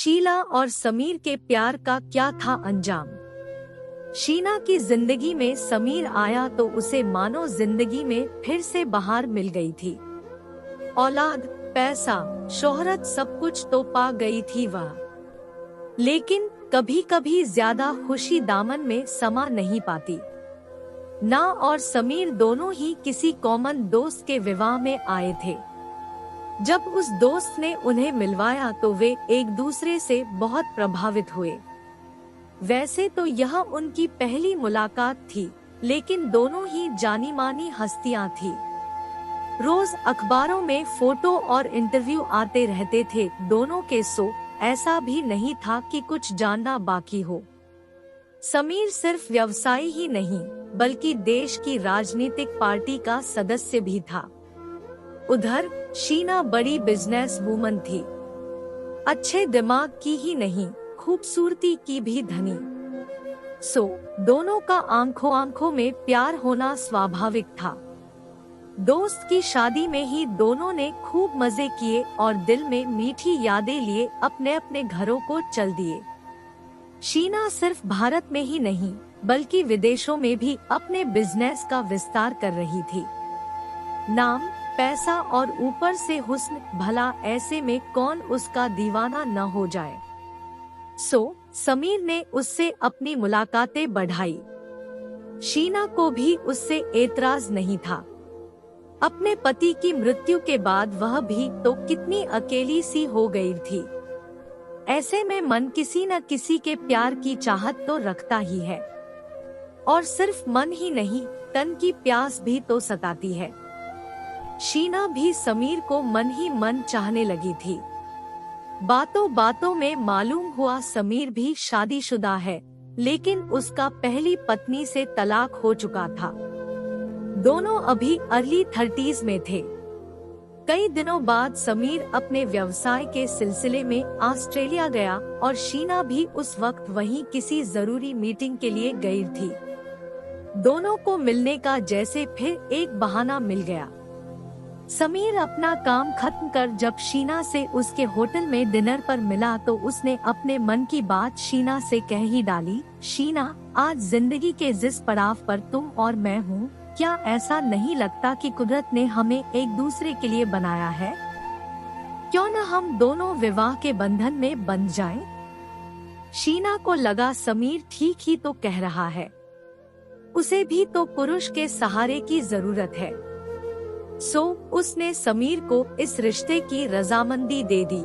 शीला और समीर के प्यार का क्या था अंजाम। शीना की जिंदगी में समीर आया तो उसे मानो जिंदगी में फिर से बहार मिल गई थी। औलाद, पैसा, शोहरत सब कुछ तो पा गई थी वह, लेकिन कभी कभी ज्यादा खुशी दामन में समा नहीं पाती। ना और समीर दोनों ही किसी कॉमन दोस्त के विवाह में आए थे। जब उस दोस्त ने उन्हें मिलवाया तो वे एक दूसरे से बहुत प्रभावित हुए। वैसे तो यह उनकी पहली मुलाकात थी, लेकिन दोनों ही जानी मानी हस्तियां थी। रोज अखबारों में फोटो और इंटरव्यू आते रहते थे दोनों के, सो ऐसा भी नहीं था कि कुछ जानना बाकी हो। समीर सिर्फ व्यवसायी ही नहीं बल्कि देश की राजनीतिक पार्टी का सदस्य भी था। उधर शीना बड़ी बिजनेस वूमन थी, अच्छे दिमाग की ही नहीं खूबसूरती की भी धनी। सो दोनों का आंखों आंखों में प्यार होना स्वाभाविक था। दोस्त की शादी में ही दोनों ने खूब मजे किए और दिल में मीठी यादें लिए अपने अपने घरों को चल दिए। शीना सिर्फ भारत में ही नहीं बल्कि विदेशों में भी अपने बिजनेस का विस्तार कर रही थी। नाम, पैसा और ऊपर से हुस्न, भला ऐसे में कौन उसका दीवाना न हो जाए। सो समीर ने उससे अपनी मुलाकातें बढ़ाई। शीना को भी उससे एतराज नहीं था। अपने पति की मृत्यु के बाद वह भी तो कितनी अकेली सी हो गई थी। ऐसे में मन किसी न किसी के प्यार की चाहत तो रखता ही है, और सिर्फ मन ही नहीं तन की प्यास भी तो सताती है। शीना भी समीर को मन ही मन चाहने लगी थी। बातों बातों में मालूम हुआ समीर भी शादीशुदा है, लेकिन उसका पहली पत्नी से तलाक हो चुका था। दोनों अभी अर्ली 30s में थे। कई दिनों बाद समीर अपने व्यवसाय के सिलसिले में ऑस्ट्रेलिया गया और शीना भी उस वक्त वहीं किसी जरूरी मीटिंग के लिए गई थी। दोनों को मिलने का जैसे फिर एक बहाना मिल गया। समीर अपना काम खत्म कर जब शीना से उसके होटल में डिनर पर मिला तो उसने अपने मन की बात शीना से कह ही डाली। शीना, आज जिंदगी के जिस पड़ाव पर तुम और मैं हूँ, क्या ऐसा नहीं लगता कि कुदरत ने हमें एक दूसरे के लिए बनाया है? क्यों न हम दोनों विवाह के बंधन में बंध जाएं? शीना को लगा समीर ठीक ही तो कह रहा है, उसे भी तो पुरुष के सहारे की जरूरत है। सो उसने समीर को इस रिश्ते की रजामंदी दे दी।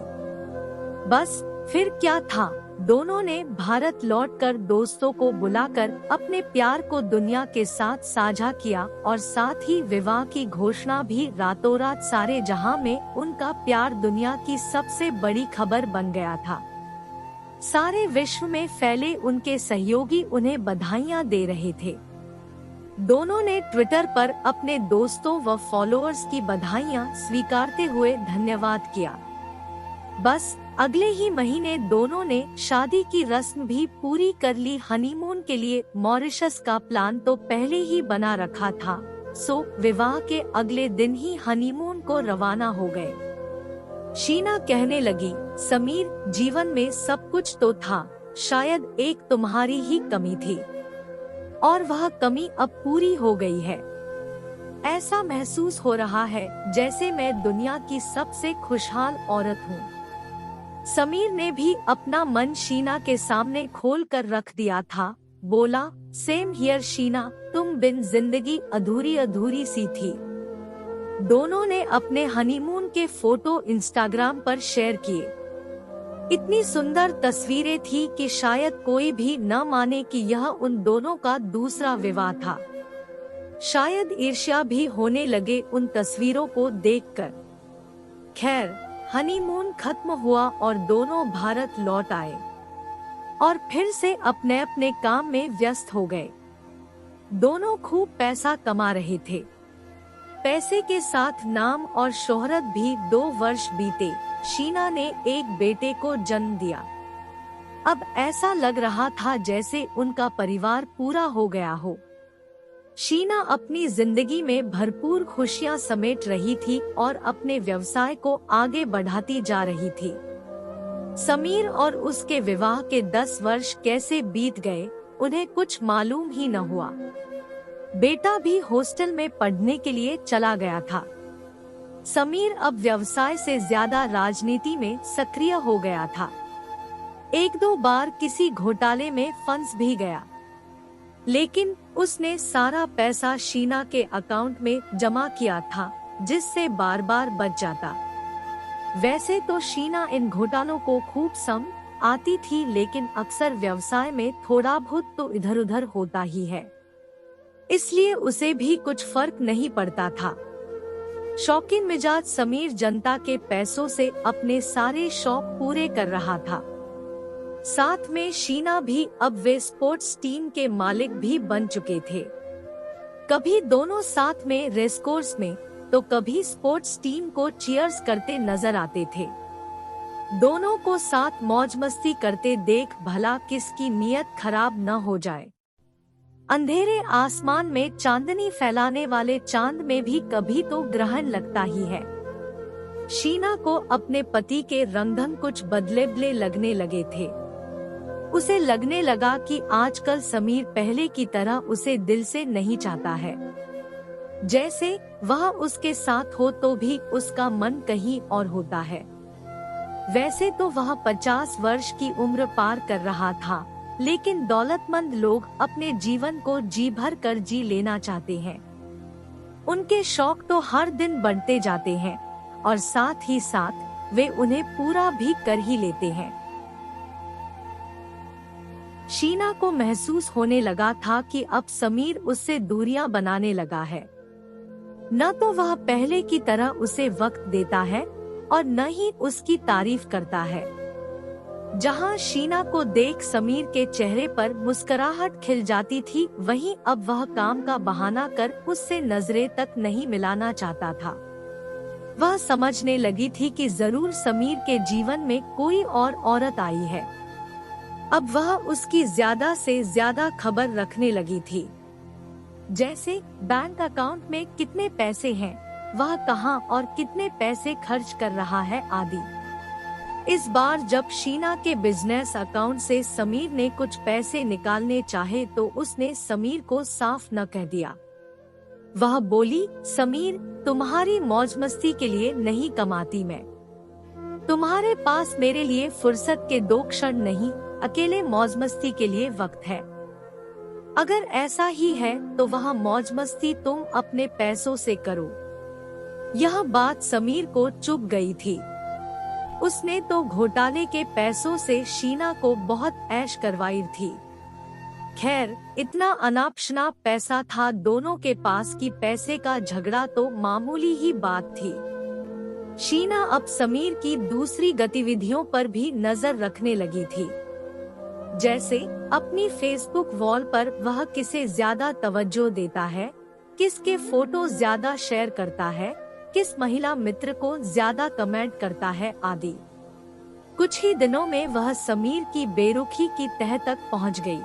बस फिर क्या था, दोनों ने भारत लौटकर दोस्तों को बुलाकर अपने प्यार को दुनिया के साथ साझा किया और साथ ही विवाह की घोषणा भी रातों रात। सारे जहां में उनका प्यार दुनिया की सबसे बड़ी खबर बन गया था। सारे विश्व में फैले उनके सहयोगी उन्हें बधाइयां दे रहे थे। दोनों ने ट्विटर पर अपने दोस्तों व फॉलोअर्स की बधाइयां स्वीकारते हुए धन्यवाद किया। बस अगले ही महीने दोनों ने शादी की रस्म भी पूरी कर ली। हनीमून के लिए मॉरिशस का प्लान तो पहले ही बना रखा था, सो विवाह के अगले दिन ही हनीमून को रवाना हो गए। शीना कहने लगी, समीर, जीवन में सब कुछ तो था, शायद एक तुम्हारी ही कमी थी, और वह कमी अब पूरी हो गई है। ऐसा महसूस हो रहा है जैसे मैं दुनिया की सबसे खुशहाल औरत हूँ। समीर ने भी अपना मन शीना के सामने खोल कर रख दिया था। बोला, सेम हियर शीना, तुम बिन जिंदगी अधूरी अधूरी सी थी। दोनों ने अपने हनीमून के फोटो इंस्टाग्राम पर शेयर किए। इतनी सुंदर तस्वीरें थी कि शायद कोई भी न माने कि यह उन दोनों का दूसरा विवाह था। शायद ईर्ष्या भी होने लगे उन तस्वीरों को देखकर। खैर, हनीमून खत्म हुआ और दोनों भारत लौट आए और फिर से अपने अपने काम में व्यस्त हो गए। दोनों खूब पैसा कमा रहे थे। पैसे के साथ नाम और शोहरत भी। 2 वर्ष बीते, शीना ने एक बेटे को जन्म दिया। अब ऐसा लग रहा था जैसे उनका परिवार पूरा हो गया हो। शीना अपनी जिंदगी में भरपूर खुशियां समेट रही थी और अपने व्यवसाय को आगे बढ़ाती जा रही थी। समीर और उसके विवाह के 10 वर्ष कैसे बीत गए उन्हें कुछ मालूम ही न हुआ। बेटा भी हॉस्टल में पढ़ने के लिए चला गया था। समीर अब व्यवसाय से ज्यादा राजनीति में सक्रिय हो गया था। एक दो बार किसी घोटाले में फंस भी गया, लेकिन उसने सारा पैसा शीना के अकाउंट में जमा किया था, जिससे बार बार बच जाता। वैसे तो शीना इन घोटालों को खूब समझ आती थी, लेकिन अक्सर व्यवसाय में थोड़ा बहुत तो इधर उधर होता ही है, इसलिए उसे भी कुछ फर्क नहीं पड़ता था। शौकीन मिजाज समीर जनता के पैसों से अपने सारे शौक पूरे कर रहा था। साथ में शीना भी अब वे स्पोर्ट्स टीम के मालिक भी बन चुके थे। कभी दोनों साथ में रेसकोर्स में तो कभी स्पोर्ट्स टीम को चीयर्स करते नजर आते थे। दोनों को साथ मौज मस्ती करते देख भला किसकी नीयत खराब न हो जाए। अंधेरे आसमान में चांदनी फैलाने वाले चांद में भी कभी तो ग्रहण लगता ही है। शीना को अपने पति के रंगढंग कुछ बदले लगने लगे थे। उसे लगने लगा कि आजकल समीर पहले की तरह उसे दिल से नहीं चाहता है। जैसे वह उसके साथ हो तो भी उसका मन कहीं और होता है। वैसे तो वह 50 वर्ष की उम्र पार कर रहा था, लेकिन दौलतमंद लोग अपने जीवन को जी भर कर जी लेना चाहते हैं। उनके शौक तो हर दिन बढ़ते जाते हैं और साथ ही साथ वे उन्हें पूरा भी कर ही लेते हैं। शीना को महसूस होने लगा था कि अब समीर उससे दूरियां बनाने लगा है। न तो वह पहले की तरह उसे वक्त देता है और न ही उसकी तारीफ करता है। जहां शीना को देख समीर के चेहरे पर मुस्कुराहट खिल जाती थी, वहीं अब वह काम का बहाना कर उससे नजरें तक नहीं मिलाना चाहता था। वह समझने लगी थी कि जरूर समीर के जीवन में कोई और औरत आई है। अब वह उसकी ज्यादा से ज्यादा खबर रखने लगी थी, जैसे बैंक अकाउंट में कितने पैसे हैं, वह कहां और कितने पैसे खर्च कर रहा है आदि। इस बार जब शीना के बिजनेस अकाउंट से समीर ने कुछ पैसे निकालने चाहे तो उसने समीर को साफ न कह दिया। वह बोली, समीर, तुम्हारी मौज मस्ती के लिए नहीं कमाती मैं। तुम्हारे पास मेरे लिए फुर्सत के 2 क्षण नहीं, अकेले मौज मस्ती के लिए वक्त है। अगर ऐसा ही है तो वह मौज मस्ती तुम अपने पैसों से करो। यह बात समीर को चुभ गई थी। उसने तो घोटाले के पैसों से शीना को बहुत ऐश करवाई थी। खैर, इतना अनाप शनाप पैसा था दोनों के पास कि पैसे का झगड़ा तो मामूली ही बात थी। शीना अब समीर की दूसरी गतिविधियों पर भी नजर रखने लगी थी। जैसे अपनी फेसबुक वॉल पर वह किसे ज्यादा तवज्जो देता है, किसके फोटो ज्यादा शेयर करता है, किस महिला मित्र को ज्यादा कमेंट करता है आदि। कुछ ही दिनों में वह समीर की बेरुखी की तह तक पहुंच गई।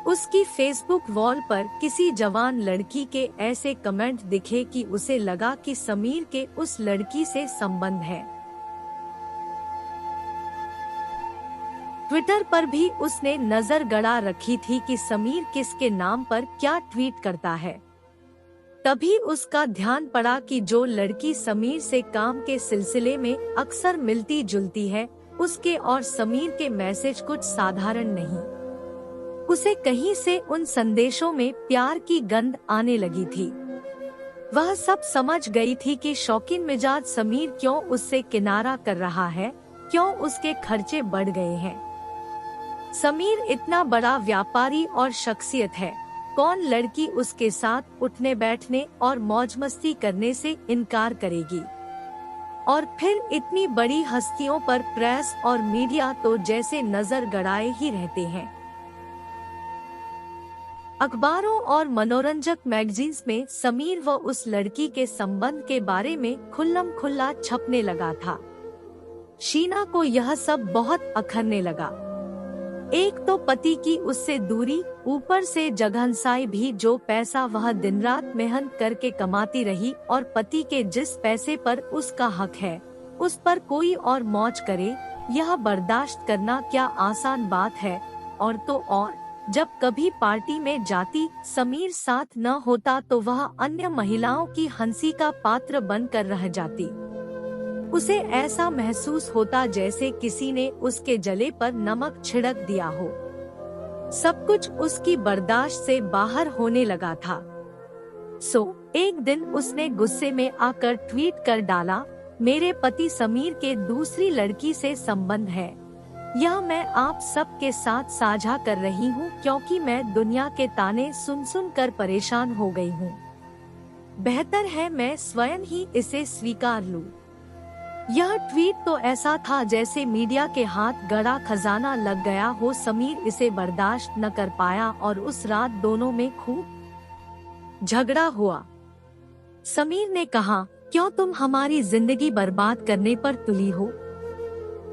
उसकी फेसबुक वॉल पर किसी जवान लड़की के ऐसे कमेंट दिखे कि उसे लगा कि समीर के उस लड़की से संबंध है। ट्विटर पर भी उसने नजर गड़ा रखी थी कि समीर किसके नाम पर क्या ट्वीट करता है। तभी उसका ध्यान पड़ा कि जो लड़की समीर से काम के सिलसिले में अक्सर मिलती जुलती है, उसके और समीर के मैसेज कुछ साधारण नहीं। उसे कहीं से उन संदेशों में प्यार की गंध आने लगी थी। वह सब समझ गई थी कि शौकीन मिजाज समीर क्यों उससे किनारा कर रहा है, क्यों उसके खर्चे बढ़ गए हैं। समीर इतना बड़ा व्यापारी और शख्सियत है, कौन लड़की उसके साथ उठने बैठने और मौज मस्ती करने से इनकार करेगी। और फिर इतनी बड़ी हस्तियों पर प्रेस और मीडिया तो जैसे नजर गड़ाए ही रहते हैं। अखबारों और मनोरंजक मैगजीन्स में समीर व उस लड़की के संबंध के बारे में खुल्लम खुल्ला छपने लगा था। शीना को यह सब बहुत अखरने लगा। एक तो पति की उससे दूरी, ऊपर से जगहंसाई भी। जो पैसा वह दिन रात मेहनत करके कमाती रही और पति के जिस पैसे पर उसका हक है, उस पर कोई और मौज करे, यह बर्दाश्त करना क्या आसान बात है। और तो और जब कभी पार्टी में जाती समीर साथ न होता तो वह अन्य महिलाओं की हंसी का पात्र बनकर रह जाती। उसे ऐसा महसूस होता जैसे किसी ने उसके जले पर नमक छिड़क दिया हो। सब कुछ उसकी बर्दाश्त से बाहर होने लगा था। एक दिन उसने गुस्से में आकर ट्वीट कर डाला, मेरे पति समीर के दूसरी लड़की से संबंध है। यह मैं आप सब के साथ साझा कर रही हूँ क्योंकि मैं दुनिया के ताने सुन सुन कर परेशान हो गई हूँ। बेहतर है मैं स्वयं ही इसे स्वीकार लूँ। यह ट्वीट तो ऐसा था जैसे मीडिया के हाथ गड़ा खजाना लग गया हो। समीर इसे बर्दाश्त न कर पाया और उस रात दोनों में खूब झगड़ा हुआ। समीर ने कहा, क्यों तुम हमारी जिंदगी बर्बाद करने पर तुली हो?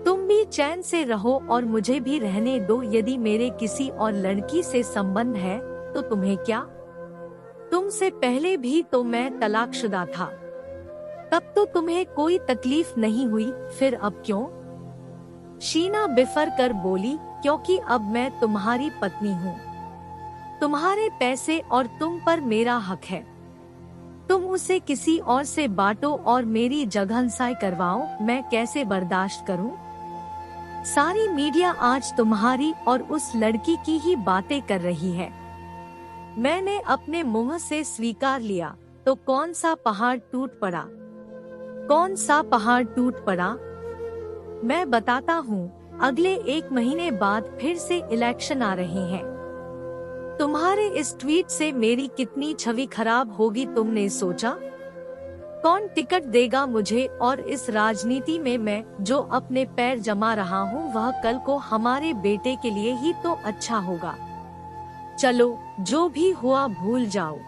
तुम भी चैन से रहो और मुझे भी रहने दो। यदि मेरे किसी और लड़की से संबंध है तो तुम्हें क्या? तुमसे पहले भी तो मैं तलाकशुदा था, तब तो तुम्हें कोई तकलीफ नहीं हुई, फिर अब क्यों? शीना बिफर कर बोली, क्योंकि अब मैं तुम्हारी पत्नी हूँ। तुम्हारे पैसे और तुम पर मेरा हक है। तुम उसे किसी और से बांटो और मेरी जघनसाई करवाओ, मैं कैसे बर्दाश्त करूं? सारी मीडिया आज तुम्हारी और उस लड़की की ही बातें कर रही है। मैंने अपने मुंह से स्वीकार लिया तो कौन सा पहाड़ टूट पड़ा? कौन सा पहाड़ टूट पड़ा? मैं बताता हूँ, अगले 1 महीने बाद फिर से इलेक्शन आ रहे हैं। तुम्हारे इस ट्वीट से मेरी कितनी छवि खराब होगी तुमने सोचा? कौन टिकट देगा मुझे? और इस राजनीति में मैं जो अपने पैर जमा रहा हूँ वह कल को हमारे बेटे के लिए ही तो अच्छा होगा। चलो जो भी हुआ भूल जाओ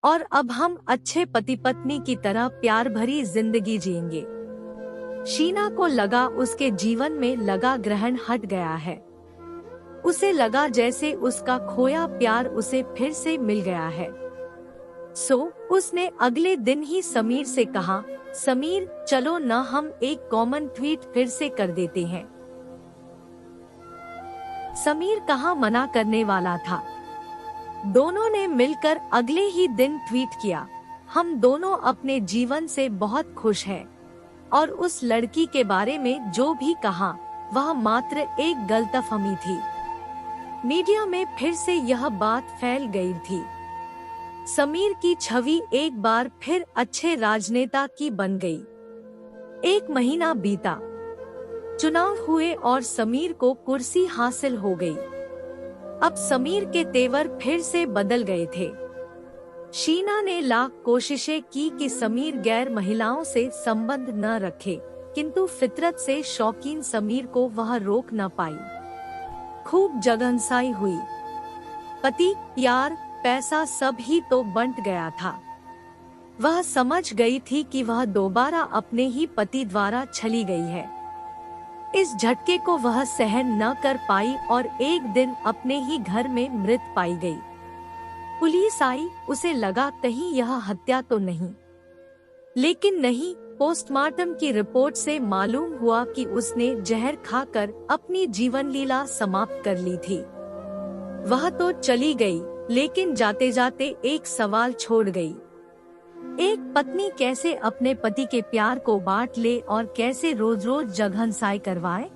और अब हम अच्छे पति पत्नी की तरह प्यार भरी जिंदगी जिएंगे। शीना को लगा उसके जीवन में लगा ग्रहण हट गया है। उसे लगा जैसे उसका खोया प्यार उसे फिर से मिल गया है। उसने अगले दिन ही समीर से कहा, समीर चलो न हम एक कॉमन ट्वीट फिर से कर देते हैं। समीर कहाँ मना करने वाला था। दोनों ने मिलकर अगले ही दिन ट्वीट किया, हम दोनों अपने जीवन से बहुत खुश हैं और उस लड़की के बारे में जो भी कहा वह मात्र एक गलतफहमी थी। मीडिया में फिर से यह बात फैल गई थी। समीर की छवि एक बार फिर अच्छे राजनेता की बन गई। 1 महीना बीता, चुनाव हुए और समीर को कुर्सी हासिल हो गई। अब समीर के तेवर फिर से बदल गए थे। शीना ने लाख कोशिशें की कि समीर गैर महिलाओं से संबंध न रखे, किंतु फितरत से शौकीन समीर को वह रोक न पाई। खूब जगहंसाई हुई। पति, प्यार, पैसा सब ही तो बंट गया था। वह समझ गई थी कि वह दोबारा अपने ही पति द्वारा छली गई है। इस झटके को वह सहन न कर पाई और एक दिन अपने ही घर में मृत पाई गई। पुलिस आई, उसे लगा कहीं यह हत्या तो नहीं, लेकिन नहीं। पोस्टमार्टम की रिपोर्ट से मालूम हुआ कि उसने जहर खाकर अपनी जीवन लीला समाप्त कर ली थी। वह तो चली गई, लेकिन जाते जाते एक सवाल छोड़ गई। एक पत्नी कैसे अपने पति के प्यार को बांट ले और कैसे रोज रोज जघनसाई करवाए?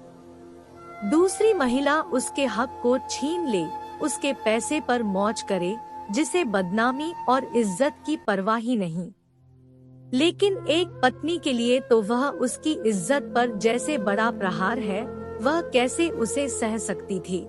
दूसरी महिला उसके हक को छीन ले, उसके पैसे पर मौज करे, जिसे बदनामी और इज्जत की परवाह ही नहीं। लेकिन एक पत्नी के लिए तो वह उसकी इज्जत पर जैसे बड़ा प्रहार है, वह कैसे उसे सह सकती थी?